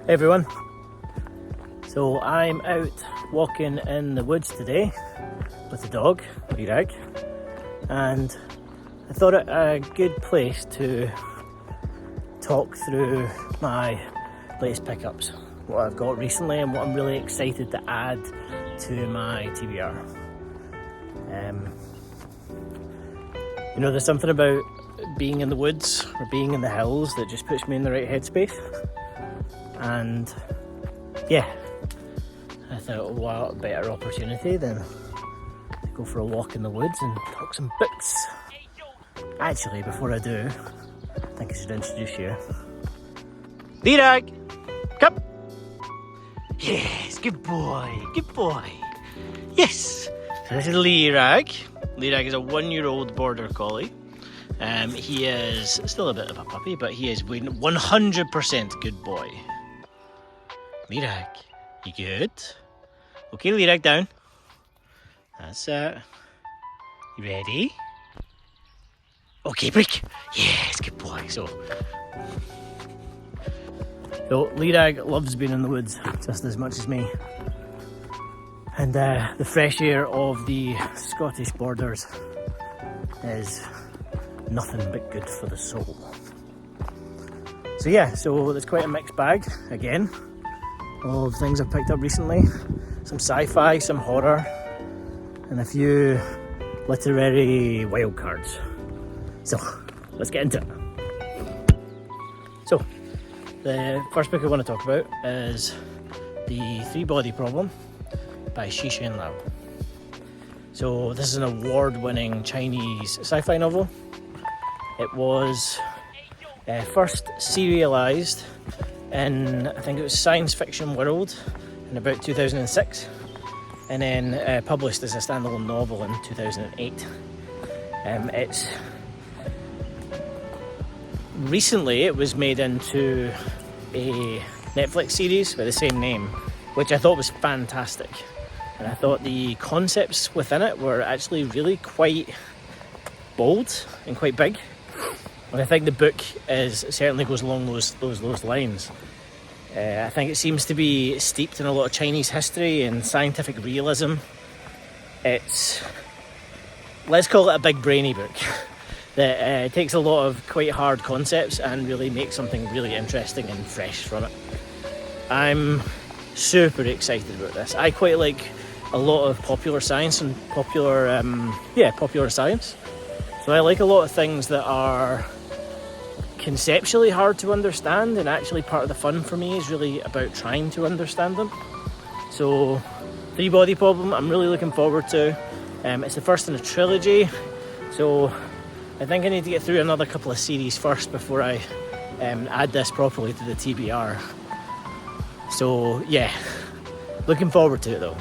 Hey everyone, so I'm out walking in the woods today with the dog, Lirag, and I thought it a good place to talk through my latest pickups, what I've got recently and what I'm really excited to add to my TBR. There's something about being in the woods or being in the hills that just puts me in the right headspace. And yeah, I thought, what a better opportunity than to go for a walk in the woods and talk some books. Actually, before I do, I think I should introduce you. Lirag, come! Yes, good boy, good boy. Yes! So this is Lirag. Lirag is a 1-year-old border collie. He is still a bit of a puppy, but he is 100% good boy. Lirag, you good? Okay, Lirag, down. That's it. You ready? Okay, break. Yes, good boy. So Lirag loves being in the woods just as much as me. And the fresh air of the Scottish borders is nothing but good for the soul. So yeah, so there's quite a mixed bag again of things I've picked up recently. Some sci-fi, some horror, and a few literary wildcards. So let's get into it. So the first book I want to talk about is The Three-Body Problem by Cixin. So this is an award-winning Chinese sci-fi novel. It was first serialised in, I think it was Science Fiction World in about 2006, and then published as a standalone novel in 2008. Recently it was made into a Netflix series with the same name, which I thought was fantastic. And I thought the concepts within it were actually really quite bold and quite big. And I think the book certainly goes along those lines. I think it seems to be steeped in a lot of Chinese history and scientific realism. It's, let's call it a big brainy book that takes a lot of quite hard concepts and really makes something really interesting and fresh from it. I'm super excited about this. I quite like a lot of popular science and popular science. So I like a lot of things that are conceptually hard to understand, and actually part of the fun for me is really about trying to understand them. So Three-Body Problem I'm really looking forward to. It's the first in a trilogy, so I think I need to get through another couple of series first before I add this properly to the TBR. So yeah, looking forward to it though.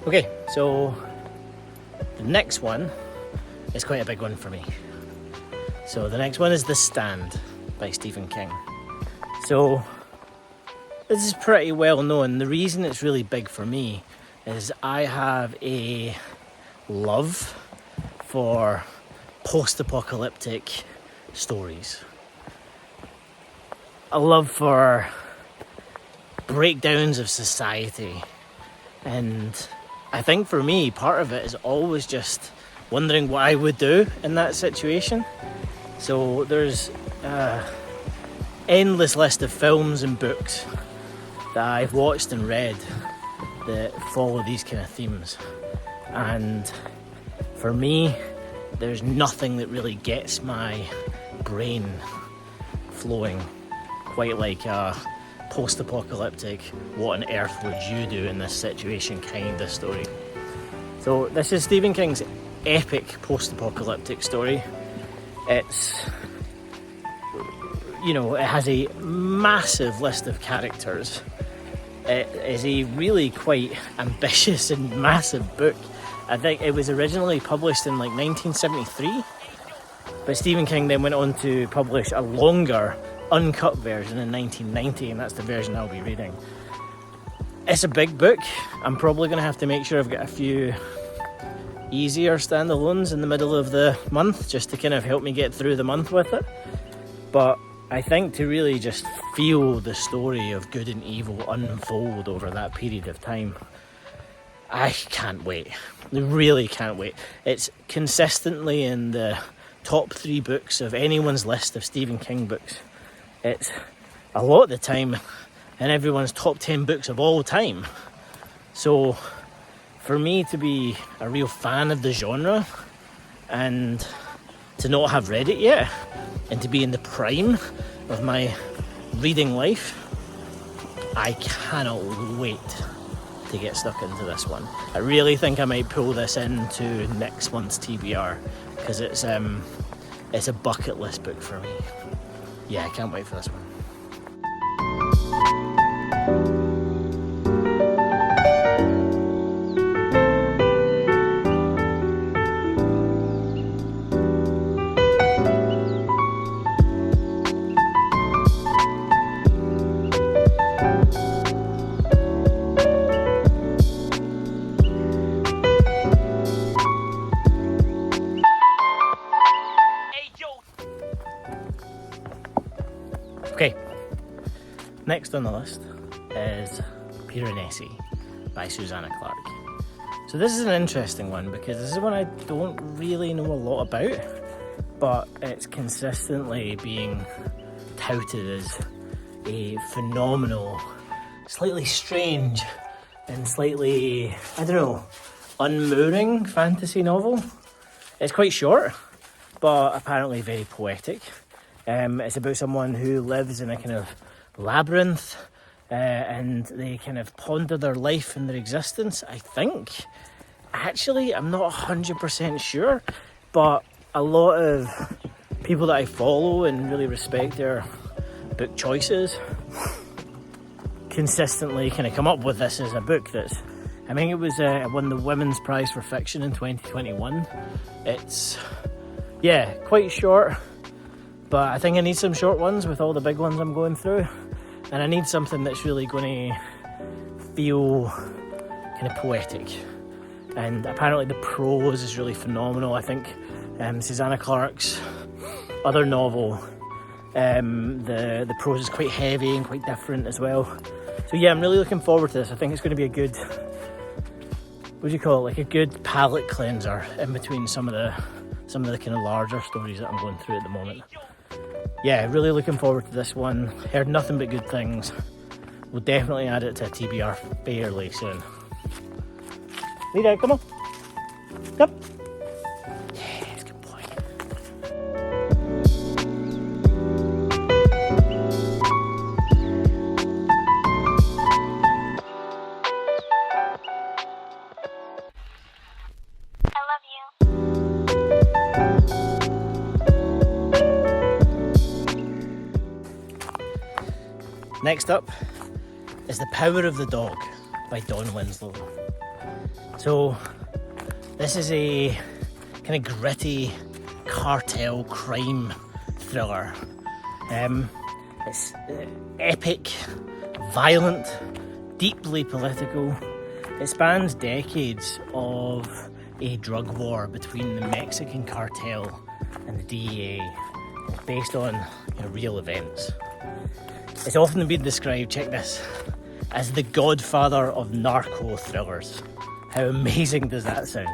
Okay, so the next one is quite a big one for me. So the next one is The Stand by Stephen King. So this is pretty well known. The reason it's really big for me is I have a love for post-apocalyptic stories. A love for breakdowns of society, and I think for me, part of it is always just wondering what I would do in that situation. So there's an endless list of films and books that I've watched and read that follow these kind of themes. And for me, there's nothing that really gets my brain flowing quite like a post-apocalyptic, what on earth would you do in this situation kind of story. So this is Stephen King's epic post-apocalyptic story. It's, it has a massive list of characters. It is a really quite ambitious and massive book. I think it was originally published in like 1973, But Stephen King then went on to publish a longer, uncut version in 1990, and that's the version I'll be reading. It's a big book. I'm probably going to have to make sure I've got a few easier standalones in the middle of the month, just to kind of help me get through the month with it. But I think to really just feel the story of good and evil unfold over that period of time, I can't wait. I really can't wait. It's consistently in the top 3 books of anyone's list of Stephen King books. It's a lot of the time in everyone's top 10 books of all time. So for me to be a real fan of the genre and to not have read it yet and to be in the prime of my reading life, I cannot wait to get stuck into this one. I really think I might pull this into next month's TBR because it's a bucket list book for me. Yeah, I can't wait for this one. Okay, next on the list is Piranesi by Susanna Clarke. So this is an interesting one because this is one I don't really know a lot about, but it's consistently being touted as a phenomenal, slightly strange and slightly, I don't know, unmooring fantasy novel. It's quite short, but apparently very poetic. It's about someone who lives in a kind of labyrinth and they kind of ponder their life and their existence, I think. Actually, I'm not 100% sure, but a lot of people that I follow and really respect their book choices consistently kind of come up with this as a book that's, I think it was won the Women's Prize for Fiction in 2021. It's, yeah, quite short. But I think I need some short ones with all the big ones I'm going through. And I need something that's really going to feel kind of poetic. And apparently the prose is really phenomenal. I think Susanna Clarke's other novel, the prose is quite heavy and quite different as well. So yeah, I'm really looking forward to this. I think it's going to be a good, what do you call it, like a good palate cleanser in between some of the kind of larger stories that I'm going through at the moment. Yeah, really looking forward to this one. Heard nothing but good things. We'll definitely add it to a TBR fairly soon. Lita, come on. Come. Yes, good boy. I love you. Next up is The Power of the Dog by Dawn Winslow. So this is a kind of gritty cartel crime thriller. It's epic, violent, deeply political. It spans decades of a drug war between the Mexican cartel and the DEA. It's based on real events. It's often been described, check this, as the godfather of narco thrillers. How amazing does that sound?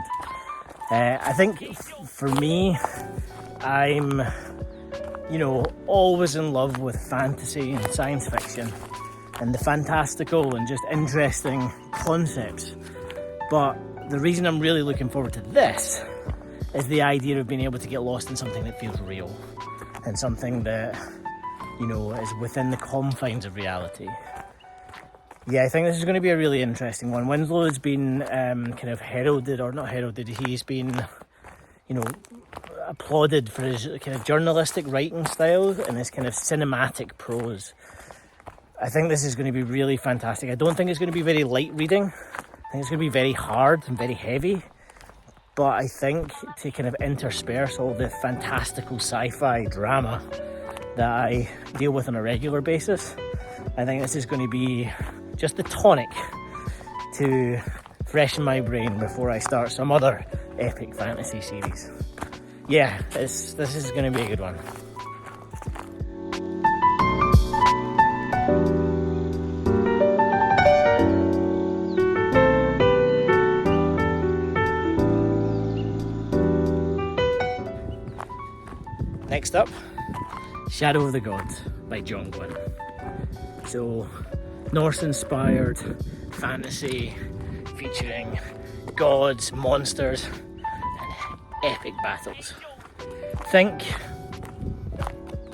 I think for me, I'm, always in love with fantasy and science fiction and the fantastical and just interesting concepts. But the reason I'm really looking forward to this is the idea of being able to get lost in something that feels real and something that is within the confines of reality. Yeah, I think this is going to be a really interesting one. Winslow has been kind of heralded, or not heralded, he's been, applauded for his kind of journalistic writing style and his kind of cinematic prose. I think this is going to be really fantastic. I don't think it's going to be very light reading. I think it's going to be very hard and very heavy. but I think to kind of intersperse all the fantastical sci-fi drama that I deal with on a regular basis, I think this is going to be just the tonic to freshen my brain before I start some other epic fantasy series. Yeah, this is going to be a good one. Next up, Shadow of the Gods by John Glen. So, Norse-inspired fantasy featuring gods, monsters, and epic battles. Think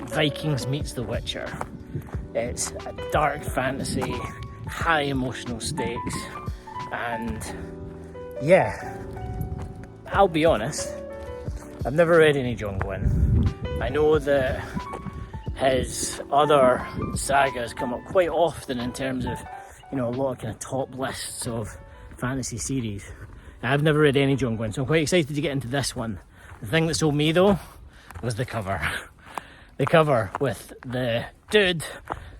Vikings meets The Witcher. It's a dark fantasy, high emotional stakes, and yeah, I'll be honest, I've never read any John Glen. I know that his other sagas come up quite often in terms of, you know, a lot of kind of top lists of fantasy series. I've never read any John Glen, so I'm quite excited to get into this one. The thing that sold me though was the cover. The cover with the dude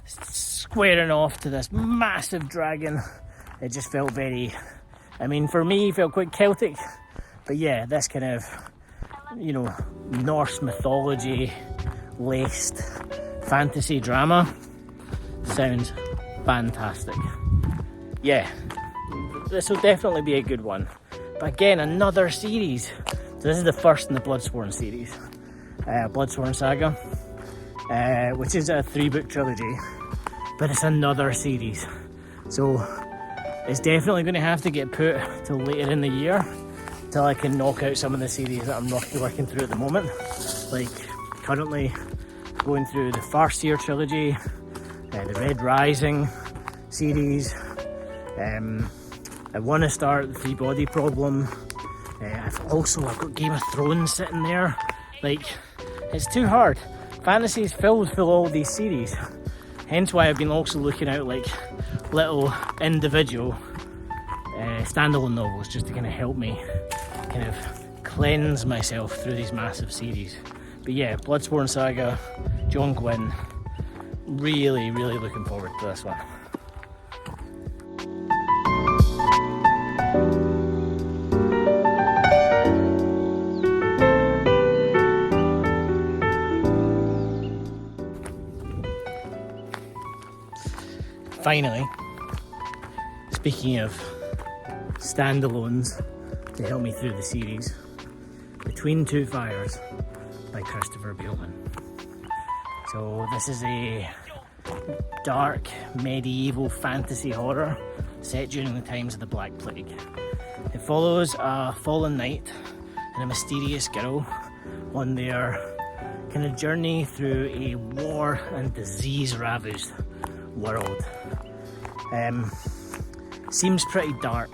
squaring off to this massive dragon. It just felt very, I mean, for me, it felt quite Celtic. But yeah, this kind of, you know, Norse mythology laced fantasy drama sounds fantastic. Yeah, this will definitely be a good one. But again, another series. So this is the first in the Bloodsworn series, Bloodsworn Saga, which is a 3-book trilogy, but it's another series. So it's definitely going to have to get put till later in the year till I can knock out some of the series that I'm working through at the moment. Like currently going through the Farseer trilogy, the Red Rising series. I want to start the Three Body Problem. I've got Game of Thrones sitting there. Like, it's too hard. Fantasy is filled with all these series. Hence why I've been also looking out like little individual standalone novels just to kind of help me kind of cleanse myself through these massive series. But yeah, Bloodsworn Saga, John Glen, really looking forward to this one. Finally, speaking of standalones to help me through the series, Between Two Fires by Christopher Beelman. So this is a dark medieval fantasy horror set during the times of the Black Plague. It follows a fallen knight and a mysterious girl on their kind of journey through a war and disease ravaged world. Seems pretty dark,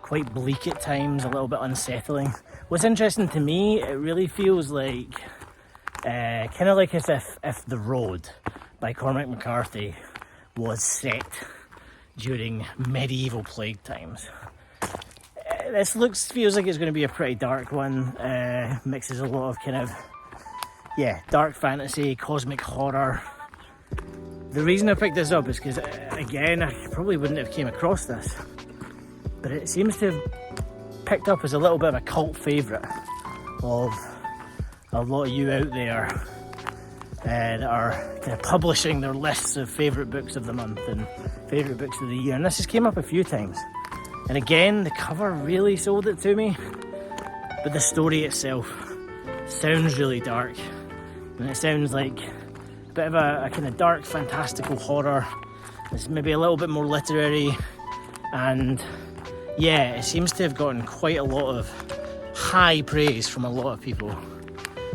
quite bleak at times, a little bit unsettling. What's interesting to me, it really feels like kind of like as if The Road by Cormac McCarthy was set during medieval plague times. This feels like it's going to be a pretty dark one. Mixes a lot of kind of, yeah, dark fantasy, cosmic horror. The reason I picked this up is because, again, I probably wouldn't have came across this, but it seems to have picked up as a little bit of a cult favourite of a lot of you out there that are kind of publishing their lists of favourite books of the month and favourite books of the year, and this has came up a few times. And again, the cover really sold it to me, but the story itself sounds really dark, and it sounds like a bit of a kind of dark fantastical horror. It's maybe a little bit more literary, and yeah, it seems to have gotten quite a lot of high praise from a lot of people.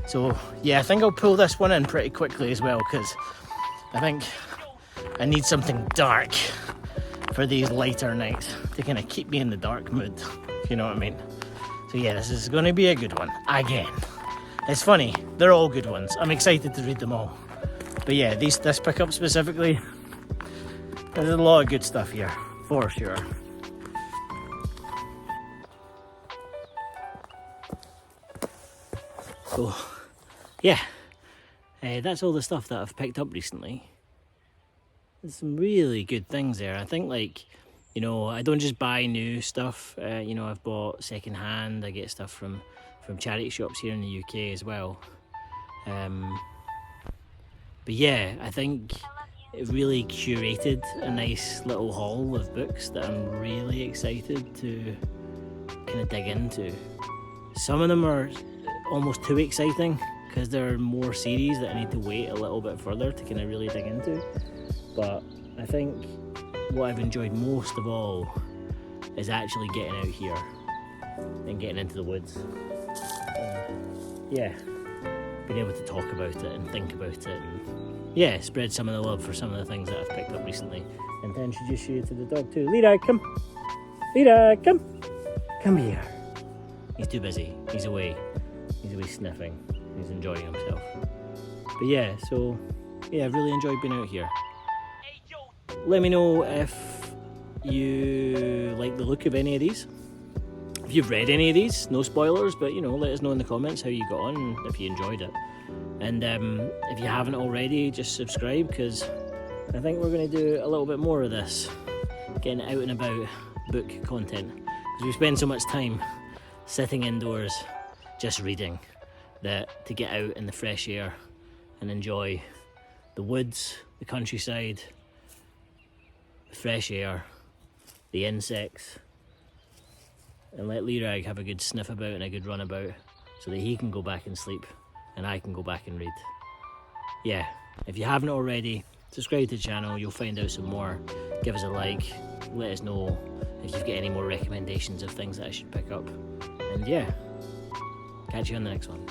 So yeah, I think I'll pull this one in pretty quickly as well, because I think I need something dark for these lighter nights to kind of keep me in the dark mood, if you know what I mean. So yeah, this is going to be a good one again. It's funny, they're all good ones. I'm excited to read them all. But yeah, this pickup specifically, there's a lot of good stuff here, for sure. So, yeah, that's all the stuff that I've picked up recently. There's some really good things there. I think, like, you know, I don't just buy new stuff. You know, I've bought second hand. I get stuff from charity shops here in the UK as well. But yeah, I think it really curated a nice little haul of books that I'm really excited to kind of dig into. Some of them are almost too exciting because there are more series that I need to wait a little bit further to kind of really dig into. But I think what I've enjoyed most of all is actually getting out here and getting into the woods. Yeah, being able to talk about it and think about it and yeah, spread some of the love for some of the things that I've picked up recently. And to introduce you to the dog too. Leroy, come. Leroy, come. Come here. He's too busy. He's away. He's away sniffing. He's enjoying himself. But yeah, so yeah, I've really enjoyed being out here. Let me know if you like the look of any of these. If you've read any of these, no spoilers, but you know, let us know in the comments how you got on and if you enjoyed it. And if you haven't already, just subscribe, because I think we're going to do a little bit more of this, getting out and about book content, because we spend so much time sitting indoors just reading that to get out in the fresh air and enjoy the woods, the countryside, the fresh air, the insects, and let Leroy have a good sniff about and a good run about so that he can go back and sleep and I can go back and read. Yeah, if you haven't already, subscribe to the channel, you'll find out some more. Give us a like, let us know if you've got any more recommendations of things that I should pick up. And yeah, catch you on the next one.